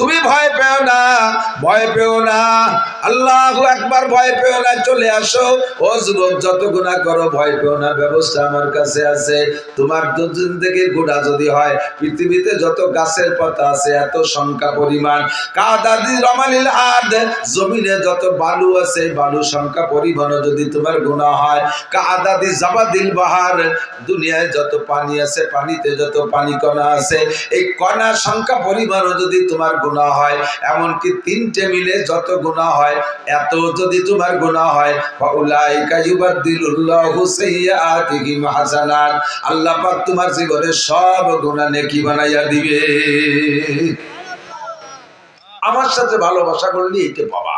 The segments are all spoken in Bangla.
তুমি ভয় পেও না, ভয় পেও না, আল্লাহু আকবার, ভয় পেও না, চলে আসো। ও যুবক, যত গুনাহ করো ভয় পেও না, ব্যবস্থা আমার কাছে আছে। তোমার জিন্দেগির গুনাহ যদি হয়, পৃথিবীতে যত গাছের পাতা আছে এত সংখ্যা পরিমাণ, কাদাদি রমালিল আদ, জমিনে যত বালু আছে বালু সংখ্যা পরিমাণ যদি তোমার গুনাহ হয়, কাদাদি জাবাদিল বাহার, দুনিয়ায় যত পানি আছে পানিতে যত পানি কণা আছে এই কণা সংখ্যা পরিমাণও যদি তোমার গুনাহ হয়, এমনকি তিনটে মিলে যত গুনাহ হয় এত যদি তোমার গুনাহ হয়, ফাউলাইকা ইউবাদদিলুল্লাহু সাইয়্যাতিহিম হাসানাত, আল্লাহ পাক তোমার জীবনের সব গুনাহ নেকি বানাইয়া দিবে। আমার সাথে ভালোবাসা করলে এটা পাবা।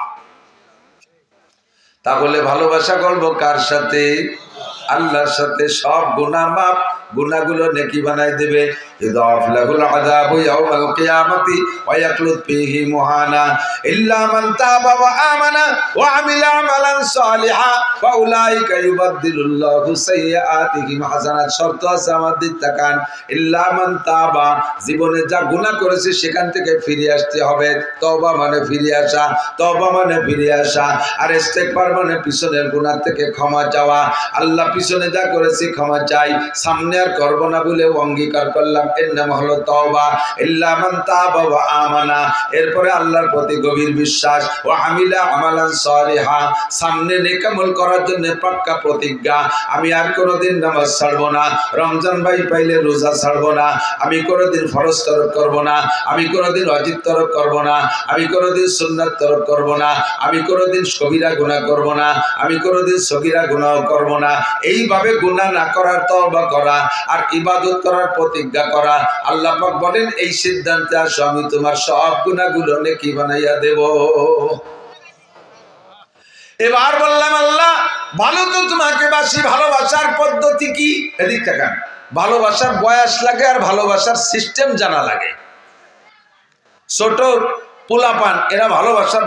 তাহলে ভালোবাসা করবো কার সাথে? আল্লাহর সাথে। সব গুনাহ মাফ, গুনাহগুলো নেকি বানাই দেবে। ইদাফ লাহুল আযাবু ইয়াওমাল কিয়ামাতি ওয়া ইয়াখলুদ ফীহি মুহানা ইল্লা মান তাবা ওয়া আমানা ওয়া আমিলা আমালান সালিহা ফাউলাইকা ইউবাদদিলুল্লাহু সাইয়্যাতিহিম হাসানাত। শর্ত আছে, আমাদের তাকান, ইল্লা মান তাবা, জীবনে যা গুনাহ করেছে সেখান থেকে ফিরে আসতে হবে। তওবা মানে ফিরে আসা, তওবা মানে ফিরে আসা, আর ইস্তেগফার মানে পিছনের গুনাহ থেকে ক্ষমা চাওয়া। আল্লাহ পিছনে যা করেছি ক্ষমা চাই, সামনে আর করব না বলে অঙ্গীকার করলাম, এর নাম হলো তওবা। ইল্লা মান তাবা ওয়া আমানা, এরপরে আল্লাহর প্রতি গভীর বিশ্বাস, ও আমিলা আমালান সালিহা, সামনে নেক আমল করার জন্য পাক্কা প্রতিজ্ঞা, আমি আর কোনোদিন নামাজ ছাড়বো না, রমজান ভাই পাইলে রোজা ছাড়বো না, আমি কোনোদিন ফরজ তরক করব না, আমি কোনোদিন ওয়াজিব তরক করব না, আমি কোনোদিন সুন্নাত তরক করব না, আমি কোনোদিন কবিরা গুনাহ করব না, আমি কোনোদিন সগীরা গুনাহ করব না। এইভাবে গুনাহ না করার তওবা করা আর ইবাদত করার প্রতিজ্ঞা করা। আল্লাহ পাক বলেন, এই সিদ্ধান্তে আসো, আমি তোমার সব গুনাহগুলো নেকি বানাইয়া দেব। এবার বললাম, আল্লাহ ভালো তো তোমাকে বাসি, ভালোবাসার পদ্ধতি কি? এদিক তাকান। ভালোবাসার বয়স লাগে আর ভালোবাসার সিস্টেম জানা লাগে। ছোট পোলাপান এরা ভালোবাসার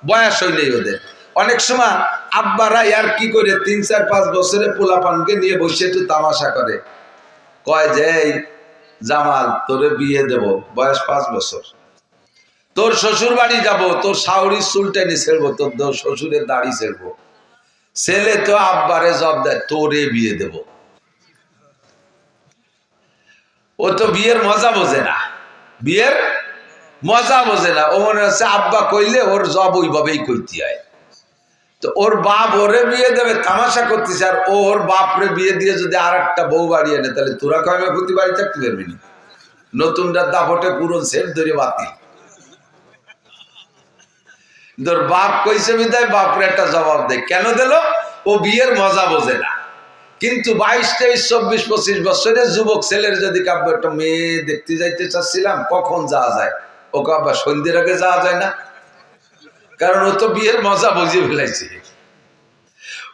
বয়স হইলেই ওদের অনেক সময় আব্বারা আর কি করে 3, 4, 5 বছরের পোলাপানকে নিয়ে বসে একটু তামাশা করে, কয় যে এই জামাল তোরে বিয়ে দেব, বয়স 5 বছর, তোর শ্বশুর বাড়ি যাব, তোর শাওরির চুল টেনে ছেড়বো, তোর শ্বশুরের দাড়ি ছেড়বো। ছেলে তো আব্বারে জব দেয়, তোরে বিয়ে দেব। ও তো বিয়ের মজা বোঝে না, বিয়ের মজা বোঝে না। ও মনে হচ্ছে আব্বা কইলে ওর জব ওইভাবেই কইতে হয়। তো ওর বাপ ওরে বিয়ে দেবে তামাশা করতেছে, আর ওর বাপরে বিয়ে দিয়ে যদি আর একটা বউ বাড়ি এনে, তাহলে তোরা কয়মা প্রতি বাড়ি থাকতে পারবি না। নতুনটা দাপটে পুরো সেট ধরে বাতিল। তোর বাপ কইছে বিদায় বাপরে একটা জবাব দেয়, কেন দিল? ও বিয়ের মজা বোঝে না। কিন্তু 22, 23, 24, 25 বছরের যুবক ছেলের যদি কাব্য একটা মেয়ে দেখতে যাইতে চাচ্ছিলাম, কখন যাওয়া যায়? ও কাব্বা সন্ধ্যের আগে যাওয়া যায় না, কারণ ও তো বিয়ের মজা বুঝে ফেলাইছে।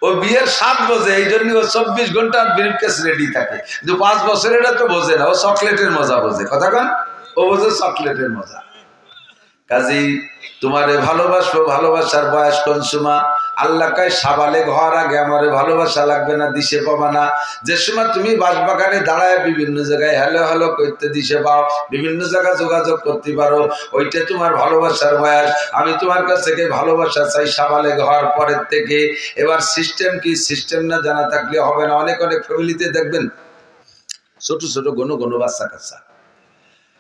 ও বিয়ের স্বাদ বোঝে, এই জন্য ও 24 ঘন্টা ব্রিফকেস রেডি থাকে। কিন্তু 5 বছরের তো বোঝে না, ও চকলেটের মজা বোঝে। কথা কন, ও বোঝে চকলেটের মজা। কাজেই তোমারে ভালোবাসবো, ভালোবাসার বয়স কোন সময়? আল্লাহ কয় সাবালেগ হওয়ার আগে আমারে ভালোবাসা লাগবে না, দিশে পাবা না। যে সময় তুমি বাসবাগানে দাঁড়ায় বিভিন্ন জায়গায় হ্যালো হ্যালো করতে দিশে পাও, বিভিন্ন জায়গায় যোগাযোগ করতে পারো, ওইটা তোমার ভালোবাসার বয়স। আমি তোমার কাছ থেকে ভালোবাসা চাই সাবালেগ হওয়ার পরের থেকে। এবার সিস্টেম কি? সিস্টেম না জানা থাকলে হবে না। অনেক অনেক ফ্যামিলিতে দেখবেন ছোট ছোট ঘন বাচ্চা কাচ্চা,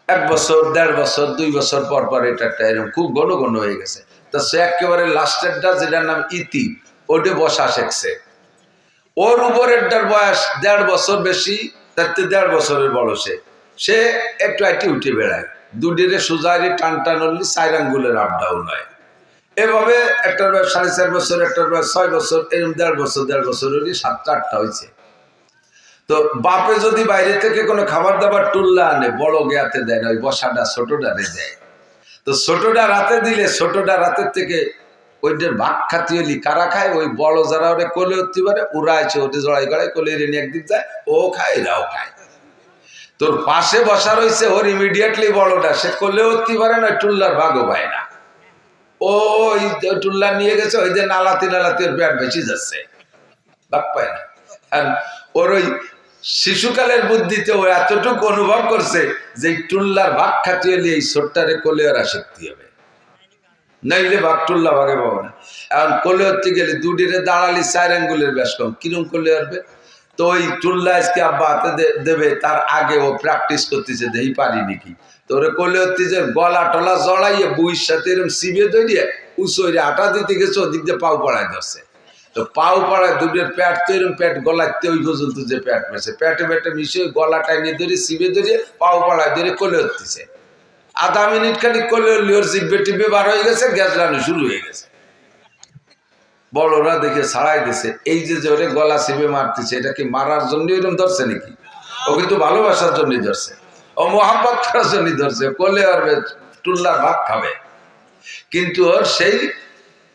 1 বছর, 1.5 বছর, 2 বছর পর পর এটা একটা এরকম খুব ঘন হয়ে গেছে। তা সে একেবারে লাস্টেরটা যেটার নাম ইতি, ওটা বসা শিখছে। ওর উপরেরটার বয়স 1.5 বছর বেশি, তার 1.5 বছরের বড়। সে একটু আইটি উঠে বেড়ায়, দুটিরে সোজারি টান টান হলি 4 আঙ্গুলের আপ ডাউন হয়। এভাবে একটার বয়স 4.5 বছর, একটার বয়স 6 বছর, এরকম 1.5 বছর হলি 7টা 8টা হয়েছে। তো বাপে যদি বাইরে থেকে কোনো খাবার দাবার টুল্লা আনে, বড় গেয়াতে দেয় না, ওই বসাটা ছোটটারে দেয়। তো ছোটটা রাতে দিলে ছোটটা রাতের থেকে ওইটার ভাগ খাতি হলি কারা খায়? ওই বড় যারা ওরে কোলে উঠতে পারে ওরা আছে, ওটা জড়াই গড়াই কোলে রেনে একদিক যায়, ও খায় এরাও খায়। তোর পাশে বসা রয়েছে ওর ইমিডিয়েটলি বড়টা, সে কোলে উঠতে পারে না, টুল্লার ভাগও পায় না। ওই টুল্লা নিয়ে গেছে, ওই যে নালাতি ওর পেট বেশি যাচ্ছে, ভাগ পায় না। আর ওর ওই শিশুকালের বুদ্ধিতে ও এতটুকু অনুভব করছে যে টুল্লার ভাগ খাটিয়ে নিয়ে এই ছোট্টারে কোলে আর আসক্তি হবে, নাইলে ভাগ টুল্লা ভাগে পাবো না। এখন কোলে হতে গেলে দুটিরে দাঁড়ালি 4 আঙ্গুলের ব্যাস কম, কিরম কোলে আসবে? তো ওই টুল্লা আজকে আব্বা হাতে দেবে, তার আগে ও প্র্যাকটিস করতেছে দেই পারি নাকি। তো ওরে কোলে হতে যে গলা টলা জড়াইয়ে বুইয়ের সাথে এরকম সিবে ধরিয়ে উঁচুরে আটা দিতে গেছে, ওদিক দিয়ে পাও পড়ায় ধরছে। তো পাও পড়ায় দুটোর প্যাট তো এরকম প্যাট গলাতে ওই পর্যন্ত যে প্যাট মেছে প্যাটে প্যাটে মিশে গলা টাইনে ধরে সিবে ধরিয়ে পাও পড়ায় ধরে কোলে হতেছে। আধা মিনিট খালি কোলে লিওর জিব্বে টিব্বে বার হয়ে গেছে, গ্যাস লাগানো শুরু হয়ে গেছে। বড়রা দেখে ছাড়াই দিছে। এই যে ওরে গলা সিবে মারতেছে, এটা কি মারার জন্য এরকম ধরছে নাকি? ও কিন্তু ভালোবাসার জন্যই ধরছে, ও মোহাম্মত করার জন্যই ধরছে। কোলে আর টুল্লার ভাগ খাবে, কিন্তু ওর সেই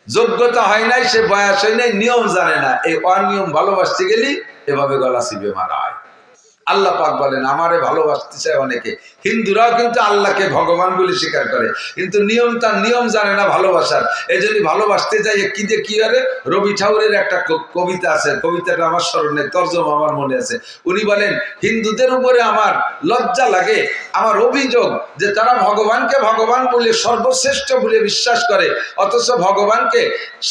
যোগ্যতা হয় নাই, সে বয়স হয় নাই, নিয়ম জানে না। এই অনিয়ম ভালোবাসতে গেলি এভাবে গলা সিবে মারা হয়। আল্লাহ পাক বলেন আমারে ভালোবাসতে চায় অনেকে। হিন্দুরাও কিন্তু আল্লাহকে ভগবান বলে স্বীকার করে, কিন্তু নিয়ম তার নিয়ম জানে না ভালোবাসার। এই জন্য ভালোবাসতে যাই কি যে কি আরে রবি ঠাকুরের একটা কবিতা আছে, কবিতাটা আমার স্মরণে, তর্জমা আমার মনে আছে। উনি বলেন হিন্দুদের উপরে আমার লজ্জা লাগে, আমার অভিযোগ যে তারা ভগবানকে ভগবান বলে সর্বশ্রেষ্ঠ বলে বিশ্বাস করে, অথচ ভগবানকে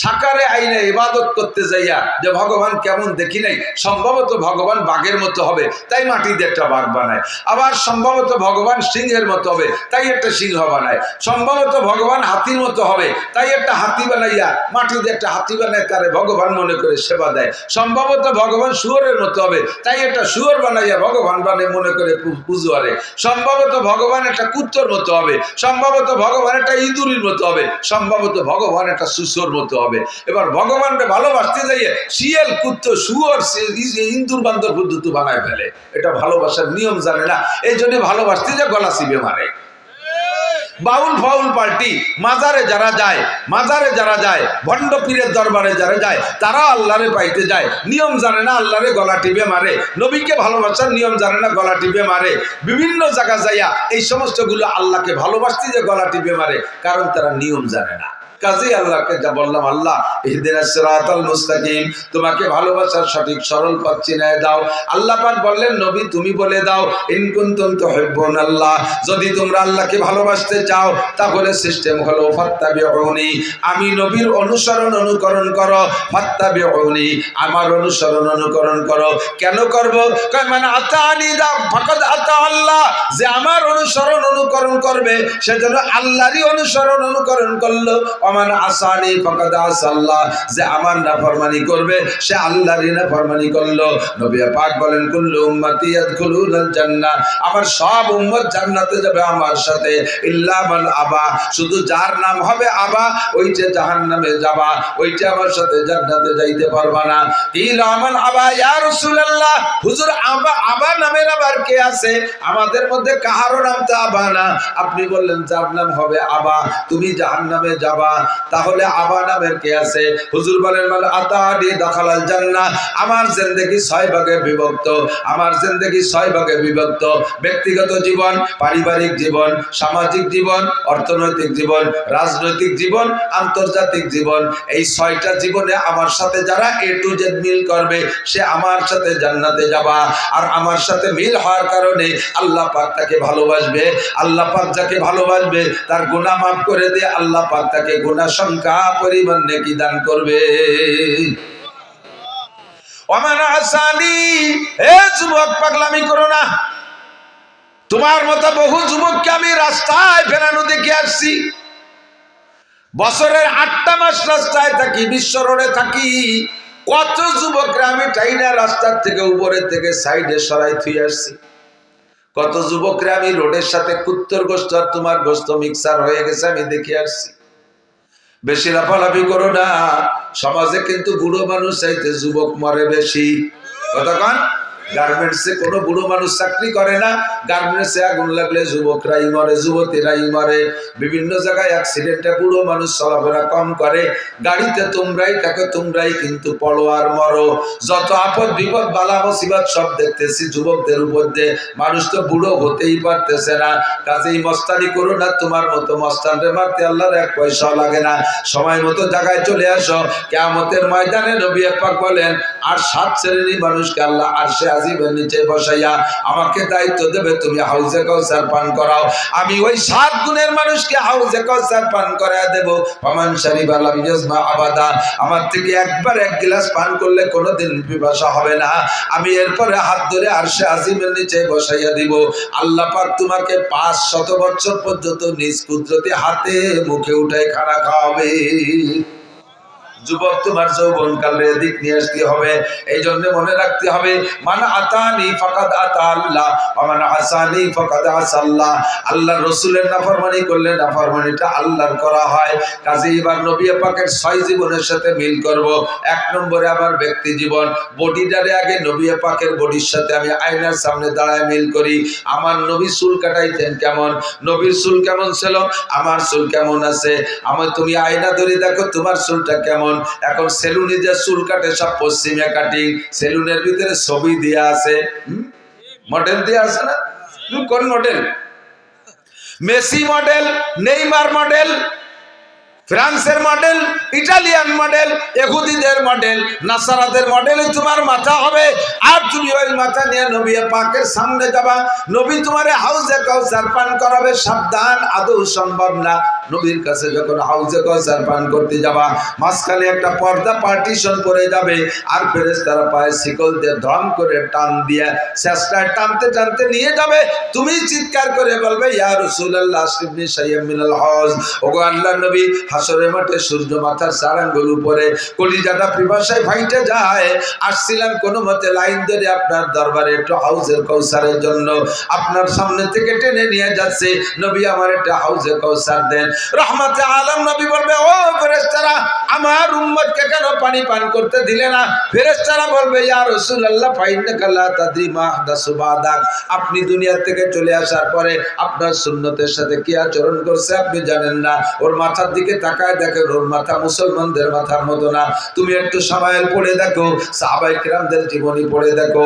সাকারে আইনে ইবাদত করতে যাইয়া যে ভগবান কেমন দেখি নাই, সম্ভবত ভগবান বাঘের মতো হবে তাই মাটি দিয়ে একটা বাঘ বানায়, আবার সম্ভবত ভগবান সিংহের মতো হবে তাই একটা সিংহ বানায়, সম্ভবত ভগবান হাতির মতো হবে তাই একটা হাতি বানাইয়া মাটি দিয়ে একটা হাতি বানায় তারে ভগবান মনে করে সেবা দেয়, সম্ভবত ভগবান শুয়োরের মতো হবে তাই একটা শুয়োর বানাইয়া ভগবান বানিয়ে মনে করে পুজো করে, সম্ভবত ভগবান একটা কুত্তর মতো হবে, সম্ভবত ভগবান একটা ইঁদুরের মতো হবে, সম্ভবত ভগবান একটা সুসোর মতো হবে। এবার ভগবানকে ভালোবাসতে যাইয়ে শিয়াল কুত্ত শুয়োর ইঁদুর বান্দর পদ্ধতি বানায় ফেলে। এটা ভালোবাসার নিয়ম জানে না, এই জন্য ভালোবাসতে যে গলা চিবে মারে। বাউল ফাউল পার্টি মাজারে যারা যায় ভণ্ড পীরের দরবারে যারা যায় তারা আল্লাহরে পাইতে যায়, নিয়ম জানে না, আল্লাহরে গলা টিপে মারে। নবীকে ভালোবাসার নিয়ম জানে না, গলা টিপে মারে। বিভিন্ন জায়গা যাইয়া এই সমস্ত গুলো আল্লাহকে ভালোবাসতে যে গলা টিপে মারে, কারণ তারা নিয়ম জানে না। কাজী আল্লাহকে যা বললাম, আল্লাহ ইহদিনাস সিরাতাল মুস্তাকিম, তোমাকে ভালোবাসার সঠিক সরল পথ চিনায় দাও। আল্লাহ পাক বললেন নবী তুমি বলে দাও ইন কুনতুম তুহিব্বুনাল্লাহ, যদি তোমরা আল্লাহকে ভালোবাসতে চাও তাহলে সিস্টেম হলো ফাত্তাবিউনি, আমি নবীর অনুকরণ করো, ফাত্তাবিউনি আমার অনুকরণ করো। কেন করব? মানে আতানি দা ফাকাদ আতা আল্লাহ, যে আমার অনুকরণ করবে সে যেন আল্লাহরই অনুকরণ করলো। ওমান আসানি ফাকাদ আসাল্লাহ, যে আমার নাফরমানি করবে সে আল্লাহরই নাফরমানি করলো। নবী পাক বলেন কুল্লু উম্মতি ইয়াদখুলুনাল জান্নাহ, আমার সব উম্মত জান্নাতে যাবে আমার সাথে, ইল্লা মান আবা, শুধু যার নাম হবে আবা ওইটা জাহান্নামে যাবা, ওইটা আমার সাথে জান্নাতে যাইতে পারবা না। ইলা মান আবা ইয়া রাসূলুল্লাহ, হুজুর আবা নামের আবার কে আছে? আমাদের মধ্যে কাহারও নাম তো আবা না। আপনি বললেন যার নাম হবে আবা তুমি জাহান্নামে যাবা, তাহলে আবা নামের কে আছে? হুজুর বলেন মান আতানি দাখালাল জান্নাহ, আমার জিন্দেগি 6 ভাগে বিভক্ত, আমার জিন্দেগি 6 ভাগে বিভক্ত। ব্যক্তিগত জীবন, পারিবারিক জীবন, সামাজিক জীবন, অর্থনৈতিক জীবন, রাজনৈতিক জীবন, আন্তর্জাতিক জীবন। এই 6টা জীবনে আমার সাথে যারা এ টু জেড মিল করবে সে আমার সাথে জান্নাতে যাবা। আর আমার সাথে মিল হওয়ার কারণে আল্লাহ পাক তাকে ভালোবাসবে। আল্লাহ পাক যাকে ভালোবাসবে তার গুনাহ মাফ করে দিয়ে আল্লাহ পাক তাকে গুনাহ সংখ্যা পরিমাণ নেকি দান করবে। ওমান আসানি, এ যুবক পাগলামি করো না। তোমার মতো বহু যুবককে আমি রাস্তায় ফেরানো দেখে আসছি। বছরের 8টা মাস রাস্তায় থাকি, বিশ্ব রোডে থাকি। কত যুবকরা আমি টাইনা রাস্তার থেকে উপরের থেকে সাইডে সরাই থুই আসছি। কত যুবকরা আমি রোডের সাথে কুত্তর গোস্ত আর তোমার গোস্ত মিক্সার হয়ে গেছে আমি দেখে আসছি। বেশি লাফালাফি করো না, সমাজে কিন্তু বুড়ো মানুষ চাইতে যুবক মরে বেশি। কতক্ষণ গার্মেন্টসে কোনো বুড়ো মানুষ চাকরি করে না, গার্মেন্টসে আগুন লাগলে যুবকরাই মরে, যুবতীরাই মরে। বিভিন্ন জায়গায় অ্যাক্সিডেন্টে বুড়ো মানুষ চলাফেরা কম করে, গাড়িতে তোমরাই থাকো, তোমরাই কিন্তু পড়ো আর মরো। যত আপদ বিপদ বালা মুসিবত সব দেখতেছি যুবকদের উপর দিয়ে। মানুষ তো বুড়ো হতেই পারতেছে না, কাজেই মস্তানি করো না। তোমার মতো মস্তানরে মারতে আল্লাহর 1 পয়সাও লাগে না। সময় মতো জায়গায় চলে আসো। কিয়ামতের ময়দানে নবী পাক বলেন আর 7 শ্রেণীর মানুষকে আল্লাহ আরশে আজিমের নিচে বসাইয়া আমাকে দায়িত্ব দেবে তুমি হাউজে কাউসার পান করাও। আমি ওই 7 গুণের মানুষকে হাউজে কাউসার পান করায়া দেব। ফামান শারিবা লাম ইয়াজমা আবাদা, আমার থেকে একবার 1 গ্লাস পান করলে কোনোদিন পিপাসা হবে না। আমি এরপরে হাত ধরে আরশে আজিমের নিচে বসাইয়া দিব। আল্লাহ পাক তোমাকে 500 বছর পর্যন্ত নিজ কুদরতে হাতে মুখে উঠায় খানা খাওয়াবে। যুবক, তোমার যৌবনকালের দিক নিয়ে আসতে হবে। এই জন্য মনে রাখতে হবে, মান আতানি ফাকাদ আতা আল্লাহ ওয়া মান আসানি ফাকাদ আসাল্লাহ। আল্লাহর রাসূলের নাফরমানি করলে নাফরমানিটা আল্লাহর করা হয়। কাজে এবার নবী পাকের 6 জীবনের সাথে মিল করব। 1 নম্বরে আমার ব্যক্তি জীবন, বডিটারে আগে নবী পাকের বডির সাথে আমি আয়নার সামনে দাঁড়ায় মিল করি। আমার নবী চুল কাটাইতেন কেমন, নবীর চুল কেমন ছিল, আমার চুল কেমন আছে। আমার তুমি আয়না ধরে দেখো তোমার চুলটা কেমন। এখন সেলুনে যে চুল কাটে সব পশ্চিমে কাটিং, সেলুনের ভিতরে ছবি দেয়া আছে, মডেল দেয়া আছে না? কোন model? Messi model, Neymar model, ফ্রান্সের মডেল, ইটালিয়ান মডেল, ইহুদিদের মডেল, নাসারাদের মডেল তোমার মাথা হবে। আর তুমি ওই মাথা নিয়ে নবী পাকের সামনে যাবা, নবী তোমারে হাউজে কাউসার পান করাবে। সাবধান, আদৌ সম্ভব না। নবীর কাছে যখন হাউজে কাউসার পান করতে যাবা, মাঝখানে একটা পর্দা পার্টিশন পড়ে যাবে, আর ফেরেশতারা পায়ে শিকল দিয়ে ধম করে টান দিয়ে চেষ্টায় টানতে টানতে নিয়ে যাবে। তুমি চিৎকার করে বলবে, ইয়া রাসূলুল্লাহ আশরিফনি শাইয়্যাম মিনাল হজ। ওগো আল্লাহর নবী, হাসরের মাঠে সূর্য মাথার 4 আঙ্গুল উপরে, কলিজাটা পিপাসায় ফাইটে যায়। আসছিলাম কোনো মতে লাইন ধরে আপনার দরবারে একটু হাউজে কাউসারের জন্য, আপনার সামনে থেকে টেনে নিয়ে যাচ্ছে। নবী আমার একটা হাউজে কাউসার দেন। রহমতে আলম নবী বলবে, ও ফেরেশতারা, আমার উম্মতকে কেন পানি পান করতে দিলে না? ফেরেশতারা বলবে, ইয়া রাসূলুল্লাহ ফাইন্নাকা লা তাদরি মা আহদাসু বাদাক। আপনি দুনিয়া থেকে চলে আসার পরে আপনার সুন্নতের সাথে কি আচরণ করছে আপনি জানেন না। ওর মাথার দিকে তাকায় দেখো, ওর মাথা মুসলমানদের মাথার মতো না। তুমি একটু সামায়েল পড়ে দেখো, সাহাবায়ে কেরামদের জীবনী পড়ে দেখো,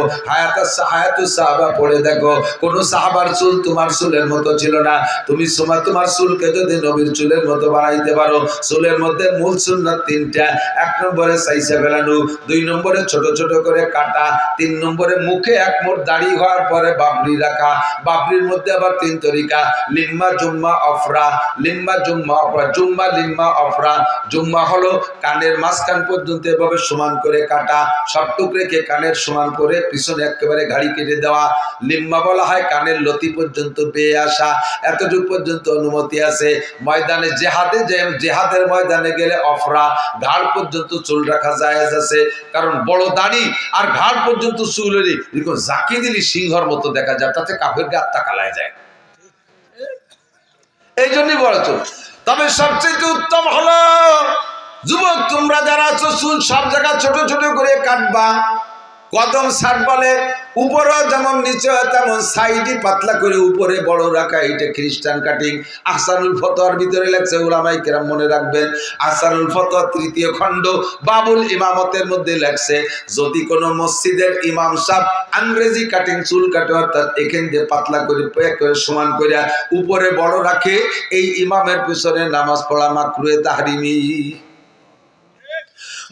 হায়াতুস সাহাবা পড়ে দেখো। কোন সাহাবার চুল তোমার চুলের মতো ছিল না। তুমি তোমার চুলকে যদি নবীর চুলের মতো বানাইতে পারো, চুলের মধ্যে মূল সুন্নাত 3টা। 1 নম্বরে সাইসা ফেলানো, 2 নম্বরে ছোট ছোট করে কাটা, 3 নম্বরে মুখে 1 মুঠ দাড়ি হওয়ার পরে বাবরি রাখা। বাবরির মধ্যে আবার 3 তরিকা, লিম্মা, জুম্মা, অফরা। লিম্মা, জুম্মা, অফরা। জুম্মা, লিম্মা, অফরা। জুম্মা হলো কানের মাঝখান পর্যন্ত এভাবে সমান করে কাটা, সবটুক রেখে কানের সমান করে পিছনে একেবারে ঘাড়ি কেটে দেওয়া। লিম্মা বলা হয় কানের লতি পর্যন্ত বেয়ে আসা, এতটুকু পর্যন্ত অনুমতি আছে। ময়দানে জেহাদের ময়দানে গেলে অফরা, ঘাড় পর্যন্ত চুল রাখা জায়েজ আছে। কারণ বড় দাড়ি আর ঘাড় পর্যন্ত চুল হলে এরকম জাকি দিলি সিংহর মতো দেখা যায়, তাতে কাফেরকে আত্মা কালায় যায়, এই জন্যই বড় চুল। তবে সবচেয়ে উত্তম হলো, যুবক তোমরা যারা আছো, চুল সব জায়গা ছোট ছোট করে কাটবা। কদম সার বলে, উপরে যেমন নিচে তেমন সাইডে পাতলা করে, উপরে বড় রাখা, এটা খ্রিস্টান কাটিং। আহসানুল ফতোয়ার ভিতরে লেখছে, উলামায়ে কেরাম মনে রাখবেন, আহসানুল ফতোয়া 3য় খণ্ড বাবুল ইমামতের মধ্যে লেখছে, যদি কোনো মসজিদের ইমাম সাহেব ইংরেজি কাটিং চুল কাটে, অর্থাৎ এখান দিয়ে পাতলা করে সমান করে উপরে বড় রাখে, এই ইমামের পিছনে নামাজ পড়া মাকরুহে তাহরিমি।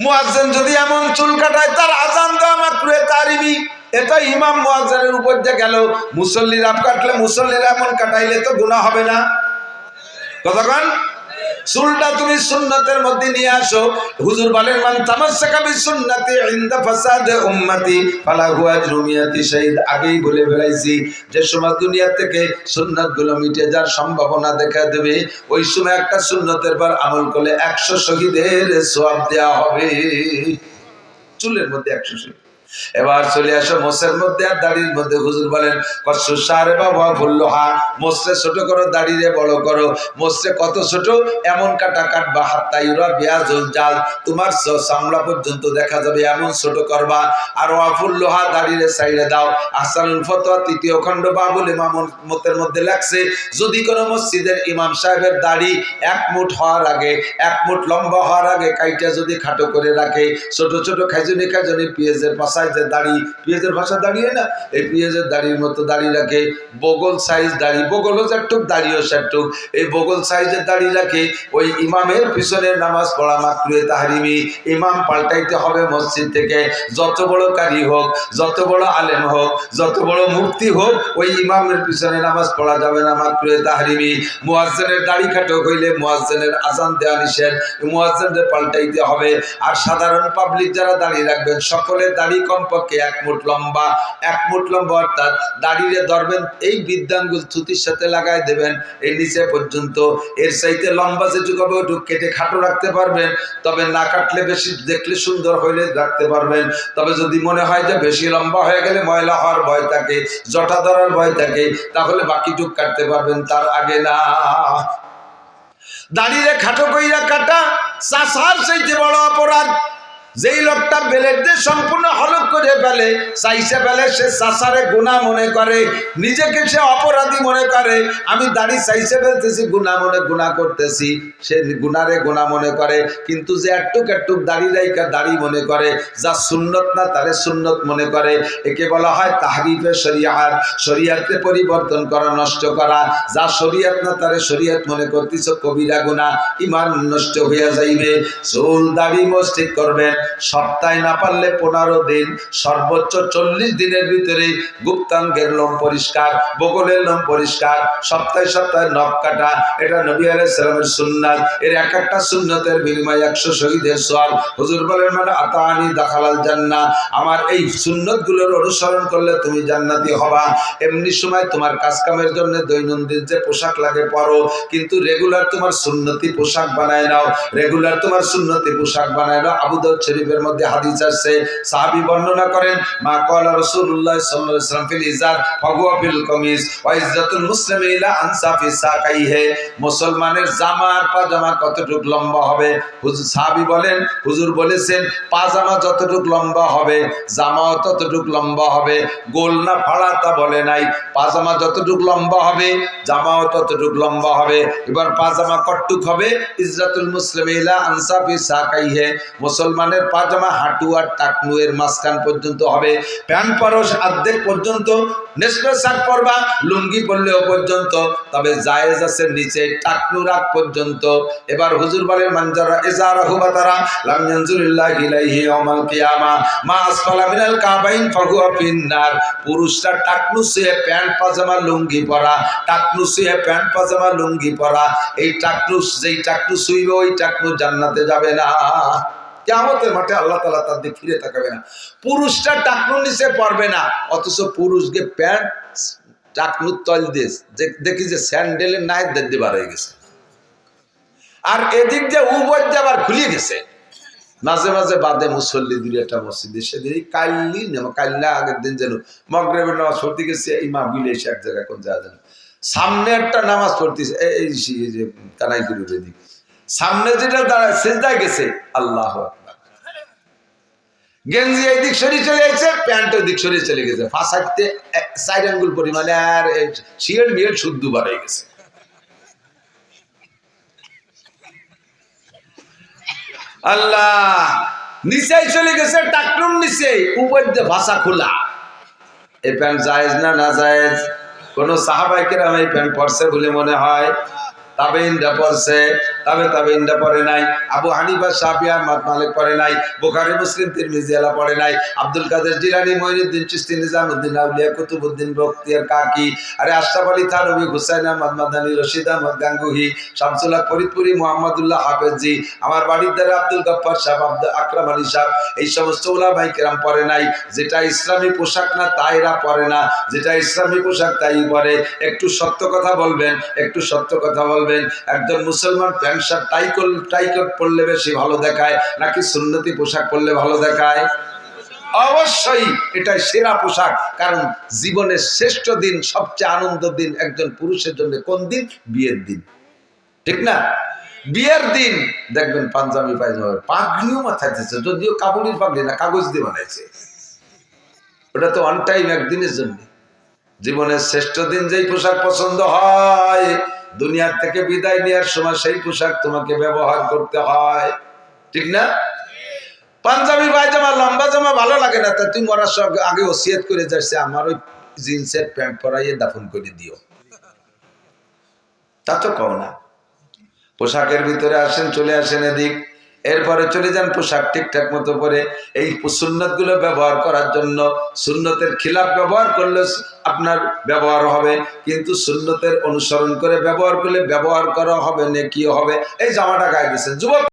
মুয়াজ্জিন যদি এমন চুল কাটায়, তার আযান দেওয়া মাকরুহে তাহরিমি। এটা ইমাম মুয়াজ্জিনের উপর দিয়ে গেল। মুসল্লিরা কাটলে, মুসল্লিরা এমন কাটাইলে তো গুনাহ হবে না? কতক্ষণ চুলটা তুমি সুন্নতের মধ্যে নিয়ে আসো। হুজুর বলেন, মান তামাসসাকা বিসুন্নতি ইনদা ফাসাদে উম্মতি ফালাহু আজরু মিয়াতি শাহীদ। আগেই বলে ফেলাইছি, যে সময় দুনিয়া থেকে সুন্নাতগুলো মিটে যাওয়ার সম্ভাবনা দেখা দেবে, ওই সময় একটা সুন্নতের পর আমল করলে 100 শহীদের সওয়াব দেওয়া হবে। চুলের মধ্যে 100 শহীদ। এবার চলে আসো মোসের মধ্যে আর দাড়ির মধ্যে। হুজুর বলেন, কসু সারে বাবা বললোহা, মোসে ছোট করো, দাড়িরে বড় করো। মোসে কত ছোট, এমন কাটা কাটবা, হাত্তা ইউরা বিয়াজুল জাল, তোমার চামড়া পর্যন্ত দেখা যাবে, এমন ছোট করবা। আর ওয়াফুল্লোহা, দাড়িরে সাইডে দাও। আহসানুল ফতোয়া 3য় খণ্ড বাবুল ইমামতের মধ্যে লেখছে, যদি কোনো মসজিদের ইমাম সাহেবের দাড়ি 1 মুঠ হওয়ার আগে, 1 মুঠ লম্বা হওয়ার আগে কাইটা যদি খাটো করে রাখে, ছোট ছোট খাইজুনি খাইজুনি পেঁয়াজের পাশা সাইজের দাড়ি, পেঁয়াজের ভাষা দাঁড়িয়ে না, এই পেঁয়াজের দাড়ির মতো দাড়ি রাখে, বগল সাইজ দাড়ি, বগলও চারটুক দাড়িও চারটুক, এই বগল সাইজের দাড়ি রাখে, ওই ইমামের পিছনে নামাজ পড়া মাকরুহে তাহরিমি। ইমাম পাল্টাইতে হবে মসজিদ থেকে, যত বড় কারি হোক, যত বড় আলেম হোক, যত বড় মুফতি হোক, ওই ইমামের পিছনে নামাজ পড়া যাবে না, মাকরুহে তাহরিমি। মুয়াজ্জিনের দাড়ি কাটক হইলে মুয়াজ্জিনের আজান দেওয়া নিষেধ, মুয়াজ্জিনদের পাল্টাইতে হবে। আর সাধারণ পাবলিক যারা দাড়ি রাখবেন, সকলের দাড়ি কমপক্ষে 1 মুঠ লম্বা, 1 মুঠ লম্বা, অর্থাৎ দাড়িরে ধরবেন এই বৃদ্ধাঙ্গুল থুতির সাথে লাগাই দেবেন এই নিচে পর্যন্ত। এর চাইতে লম্বা যেটুকু হবে ওটুকু কেটে খাটো রাখতে পারবেন, তবে না কাটলে বেশি দেখলে সুন্দর হইলে রাখতে পারবেন। তবে যদি মনে হয় যে বেশি লম্বা হয়ে গেলে ময়লা হওয়ার ভয় থাকে, জটা ধরার ভয় থাকে, তাহলে বাকিটুক কাটতে পারবেন, তার আগে না। দাড়িরে খাটো কইরা কাটা চাষার চাইতে বড় অপরাধ। যেই লোকটা বেলেট দিয়ে সম্পূর্ণ হলক করে ফেলে, চাইছে ফেলে, সে চাষারে গুনাহ মনে করে, নিজেকে সে অপরাধী মনে করে। আমি দাড়ি চাইছে ফেলতেছি, গুনাহ মনে গুনাহ করতেছি, সে গুনারে গুনাহ মনে করে। কিন্তু যে একটুক একটুক দাড়ি রাইকা দাড়ি মনে করে, যা সুন্নত না তারে সুন্নত মনে করে, একে বলা হয় তাহরিফে শরিয়াত। শরিয়াতে পরিবর্তন করা, নষ্ট করা। যা শরিয়াত না তারে শরিয়াত মনে করতেছ, কবিরা গুনাহ, ঈমান নষ্ট হইয়া যাইবে। চুল দাড়ি মোছ ঠিক করবেন, সপ্তাহে না পারলে 15 দিন, সর্বোচ্চ 40 দিনের ভিতরে গুপ্তাঙ্গের লোম পরিষ্কার, বগলের লোম পরিষ্কার, সপ্তাহে সপ্তাহে নখ কাটা, এটা নবী আলাইহিস সালামের সুন্নাত। এর এক একটা সুন্নতের বিনিময়ে 100 শহীদের সওয়াব। হুজুর বলেন, মানে আতানি দাখালাল জান্নাহ, আমার এই সুন্নতগুলোর অনুসরণ করলে তুমি জান্নাতি হবা। এমনি সময় তোমার কাজকামের জন্য দৈনন্দিন যে পোশাক লাগে পরো, কিন্তু রেগুলার তোমার সুন্নতি পোশাক বানায় নাও, রেগুলার তোমার সুন্নতি পোশাক বানায় নাও। আবু দাউদ শরীফের মধ্যে হাদিস আছে, সাহাবী বর্ণনা করেন, মা ক্বালা রাসূলুল্লাহ সাল্লাল্লাহু আলাইহি ওয়াসাল্লাম ফিল ইজার ফাহুয়া ফিল কামিজ ওয়া ইজ্জাতুল মুসলিমি ইলা আনসাফি সাকাইহি। মুসলমানের জামার পাজামা কতটুকু লম্বা হবে? হুজুর সাহাবী বলেন, হুজুর বলেছেন পাজামা যতটুকু লম্বা হবে জামাও ততটুকু লম্বা হবে। গোল না ফাড়া তা বলে নাই, পাজামা যতটুকু লম্বা হবে জামাও ততটুকু লম্বা হবে। এবার পাজামা কতটুক হবে? ইজ্জাতুল মুসলিমি ইলা আনসাফি সাকাইহি, মুসলমানের পাজামা হাঁটু আর টাকনু এর মাঝখান পর্যন্ত হবে। প্যান্ট পরশ অর্ধেক পর্যন্ত, নেসফে শাক পরবা, লুঙ্গি পরলেও পর্যন্ত, তবে জায়েজ আছে নিচে টাকনু রাখ পর্যন্ত। এবার হুজুর বলেন, মানজারা ইজারাহু বাতারা লাম ইয়ানজুরিল্লাহু ইলাইহি ইয়াওমাল কিয়ামা মা আসফালা মিনাল কাবাইন ফাহুয়া ফিন্নার। পুরুষরা টাকনু ছুঁয়ে প্যান্ট পাজামা লুঙ্গি পরা, টাকনু ছুঁয়ে প্যান্ট পাজামা লুঙ্গি পরা, এই টাকনু, যেই টাকনু ছুঁইবে ওই টাকনু জান্নাতে যাবে না। কিয়ামতের মাঠে আল্লাহ তাআলা তার দিকে ফিরে তাকাবে না। পুরুষটা টাকনুর নিচে পড়বে না, অথচ পুরুষকে প্যান্ট টাকনুর তল দিয়ে দেখি যে স্যান্ডেলের নাইট দেখতে বার হয়ে গেছে, আর এদিক দিয়ে উভয় দিয়ে আবার খুলে গেছে। মাঝে মাঝে বাদে মুসল্লি দুই একটা মসজিদে, সেদিন কাল্লা আগের দিন যেন মগরিবের নামাজ পড়তে গেছে, এই মাহফিলে এসে এক জায়গায় কোন জায়গা যেন সামনে একটা নামাজ পড়তেছে, এই যে কানাইপুরের দিক সামনে যেটা দাঁড়ায় সিজদায় গেছে, আল্লাহু আকবার, গেঞ্জি এই দিক সরিয়ে চলে গেছে, প্যান্ট ওই দিক সরিয়ে চলে গেছে, ফাঁসাইতে 4 আঙ্গুল পরিমাণে, আর শিয়ের মিয়ের শুদ্ধ বার হয়ে গেছে। আল্লাহ, নিচে চলে গেছে, টাকনুর নিচে, উপর দিয়ে ভাষা খোলা। এই প্যান্ট জায়েজ না না জায়েজ? কোন সাহাবায়ে কেরাম এই প্যান্ট পরছে বলে মনে হয়? তাবেঈনরা পড়ছে, তাবেঈনরা পড়ে নাই, আবু হানিফা শাফিঈ আহমদ মালিক পড়ে নাই, বুখারী মুসলিম তিরমিজি আলা পড়ে নাই, আব্দুল কাদের জিলানী মুঈনুদ্দিন চিশতি নিজামউদ্দিন আউলিয়া কুতুবউদ্দিন বখতিয়ার কাকি, আরে আশরাফ আলী থানভী, হুসাইন আহমদ মাদানী, রশিদ আহমদ গাঙ্গুহি, শামসুল হক ফরিদপুরি, মুহাম্মদুল্লাহ হাফেজি, আমার বাড়ির দ্বারা আব্দুল গফফার সাহেব, আব্দুল আকরাম আলী সাহেব, এই সমস্ত উলামায়ে কেরাম পড়ে নাই। যেটা ইসলামী পোশাক না তাইরা পড়ে না, যেটা ইসলামী পোশাক তাই পরে। একটু সত্য কথা বলবেন, একটু সত্য কথা বলবেন। একজন মুসলমান প্যান্ট শার্ট টাই কোট পরলে বেশি ভালো দেখায় নাকি সুন্নতি পোশাক পরলে ভালো দেখায়? অবশ্যই এটাই সেরা পোশাক, কারণ জীবনের শ্রেষ্ঠ দিন, সবচেয়ে আনন্দ দিন একজন পুরুষের জন্য কোন দিন? বিয়ের দিন, ঠিক না? বিয়ের দিন দেখবেন পাঞ্জাবি পায়জামা, পাগড়িও মাথায় দিচ্ছে, যদিও কাবুলির পাগড়ি না, কাগজ দিয়ে বানাইছে, ওটা তো অন টাইম একদিনের জন্য। জীবনের শ্রেষ্ঠ দিন যেই পোশাক পছন্দ হয়, দুনিয়ার থেকে বিদায় নেওয়ার সময় সেই পোশাক তোমাকে ব্যবহার করতে হয়, ঠিক না? পাঞ্জাবি পায়জামা লম্বা জামা ভালো লাগে না, তা তুই মরার সঙ্গে আগে ওসিয়ত করে যাচ্ছে আমার ওই জিন্সের প্যান্ট পরাইয়ে দাফন করে দিও, তা তো কও না। পোশাকের ভিতরে আসেন, চলে আসেন এদিক, এরপরে চলে যান পোশাক ঠিকঠাক মতো পরে এই সুন্নত গুলো ব্যবহার করার জন্য। সুন্নতের খিলাফ ব্যবহার করলে আপনার ব্যবহার হবে, কিন্তু সুন্নতের অনুসরণ করে ব্যবহার করলে ব্যবহার করা হবে, নেকিও হবে। এই জামাটা গায়ে দিয়েছেন যুবক।